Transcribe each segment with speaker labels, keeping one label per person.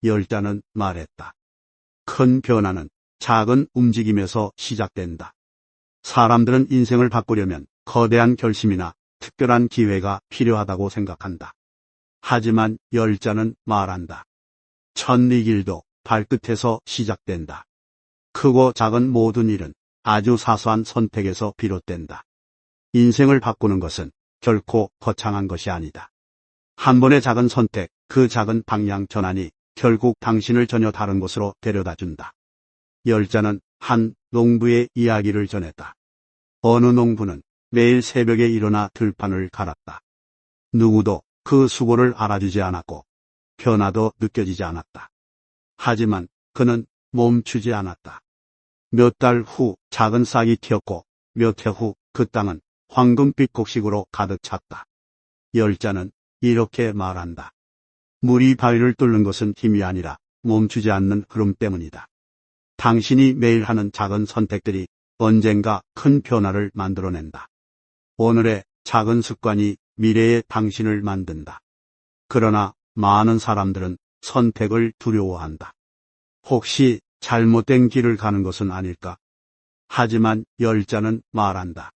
Speaker 1: 열자는 말했다. 큰 변화는 작은 움직임에서 시작된다. 사람들은 인생을 바꾸려면 거대한 결심이나 특별한 기회가 필요하다고 생각한다. 하지만 열자는 말한다. 첫 이 길도 발끝에서 시작된다. 크고 작은 모든 일은 아주 사소한 선택에서 비롯된다. 인생을 바꾸는 것은 결코 거창한 것이 아니다. 한 번의 작은 선택, 그 작은 방향 전환이 결국 당신을 전혀 다른 곳으로 데려다 준다. 열자는 한 농부의 이야기를 전했다. 어느 농부는 매일 새벽에 일어나 들판을 갈았다. 누구도 그 수고를 알아주지 않았고 변화도 느껴지지 않았다. 하지만 그는 멈추지 않았다. 몇 달 후 작은 싹이 튀었고 몇 해 후 그 땅은 황금빛 곡식으로 가득 찼다. 열자는 이렇게 말한다. 물이 바위를 뚫는 것은 힘이 아니라 멈추지 않는 흐름 때문이다. 당신이 매일 하는 작은 선택들이 언젠가 큰 변화를 만들어낸다. 오늘의 작은 습관이 미래의 당신을 만든다. 그러나 많은 사람들은 선택을 두려워한다. 혹시 잘못된 길을 가는 것은 아닐까? 하지만 열자는 말한다.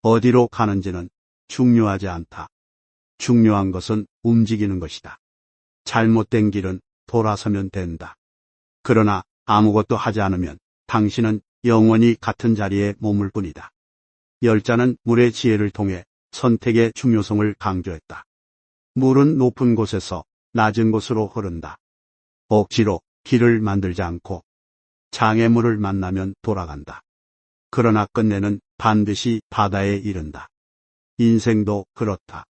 Speaker 1: 어디로 가는지는 중요하지 않다. 중요한 것은 움직이는 것이다. 잘못된 길은 돌아서면 된다. 그러나 아무것도 하지 않으면 당신은 영원히 같은 자리에 머물 뿐이다. 열자는 물의 지혜를 통해 선택의 중요성을 강조했다. 물은 높은 곳에서 낮은 곳으로 흐른다. 억지로 길을 만들지 않고 장애물을 만나면 돌아간다. 그러나 끝내는 반드시 바다에 이른다. 인생도 그렇다.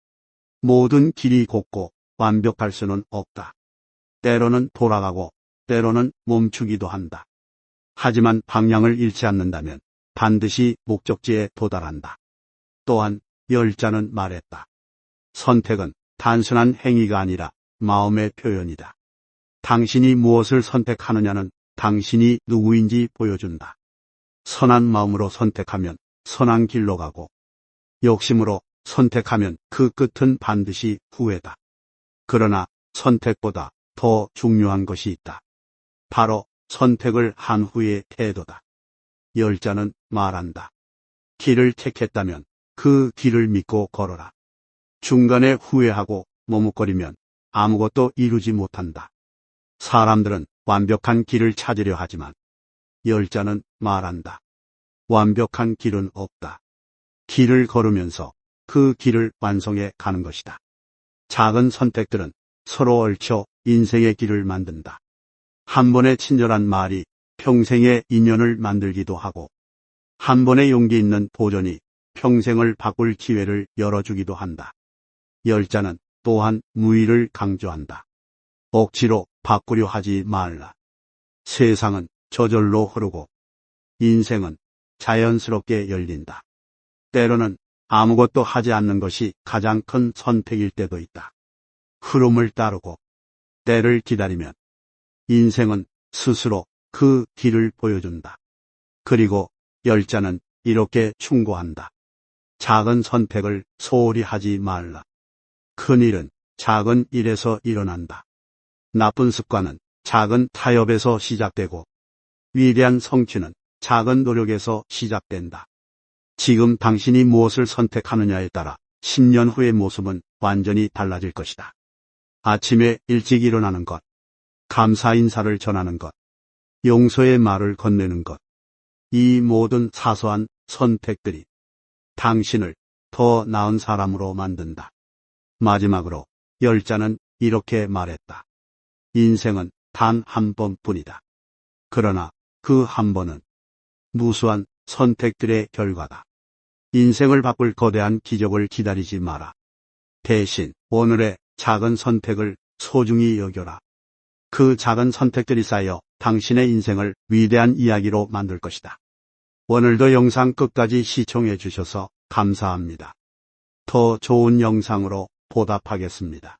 Speaker 1: 모든 길이 곱고 완벽할 수는 없다. 때로는 돌아가고 때로는 멈추기도 한다. 하지만 방향을 잃지 않는다면 반드시 목적지에 도달한다. 또한 열자는 말했다. 선택은 단순한 행위가 아니라 마음의 표현이다. 당신이 무엇을 선택하느냐는 당신이 누구인지 보여준다. 선한 마음으로 선택하면 선한 길로 가고 욕심으로 선택하면 그 끝은 반드시 후회다. 그러나 선택보다 더 중요한 것이 있다. 바로 선택을 한 후의 태도다. 열자는 말한다. 길을 택했다면 그 길을 믿고 걸어라. 중간에 후회하고 머뭇거리면 아무것도 이루지 못한다. 사람들은 완벽한 길을 찾으려 하지만 열자는 말한다. 완벽한 길은 없다. 길을 걸으면서 그 길을 완성해 가는 것이다. 작은 선택들은 서로 얽혀 인생의 길을 만든다. 한 번의 친절한 말이 평생의 인연을 만들기도 하고 한 번의 용기 있는 도전이 평생을 바꿀 기회를 열어주기도 한다. 열자는 또한 무의를 강조한다. 억지로 바꾸려 하지 말라. 세상은 저절로 흐르고 인생은 자연스럽게 열린다. 때로는 아무것도 하지 않는 것이 가장 큰 선택일 때도 있다. 흐름을 따르고 때를 기다리면 인생은 스스로 그 길을 보여준다. 그리고 열자는 이렇게 충고한다. 작은 선택을 소홀히 하지 말라. 큰 일은 작은 일에서 일어난다. 나쁜 습관은 작은 타협에서 시작되고 위대한 성취는 작은 노력에서 시작된다. 지금 당신이 무엇을 선택하느냐에 따라 10년 후의 모습은 완전히 달라질 것이다. 아침에 일찍 일어나는 것, 감사 인사를 전하는 것, 용서의 말을 건네는 것, 이 모든 사소한 선택들이 당신을 더 나은 사람으로 만든다. 마지막으로 열자는 이렇게 말했다. 인생은 단 한 번뿐이다. 그러나 그 한 번은 무수한 선택들의 결과다. 인생을 바꿀 거대한 기적을 기다리지 마라. 대신 오늘의 작은 선택을 소중히 여겨라. 그 작은 선택들이 쌓여 당신의 인생을 위대한 이야기로 만들 것이다. 오늘도 영상 끝까지 시청해 주셔서 감사합니다. 더 좋은 영상으로 보답하겠습니다.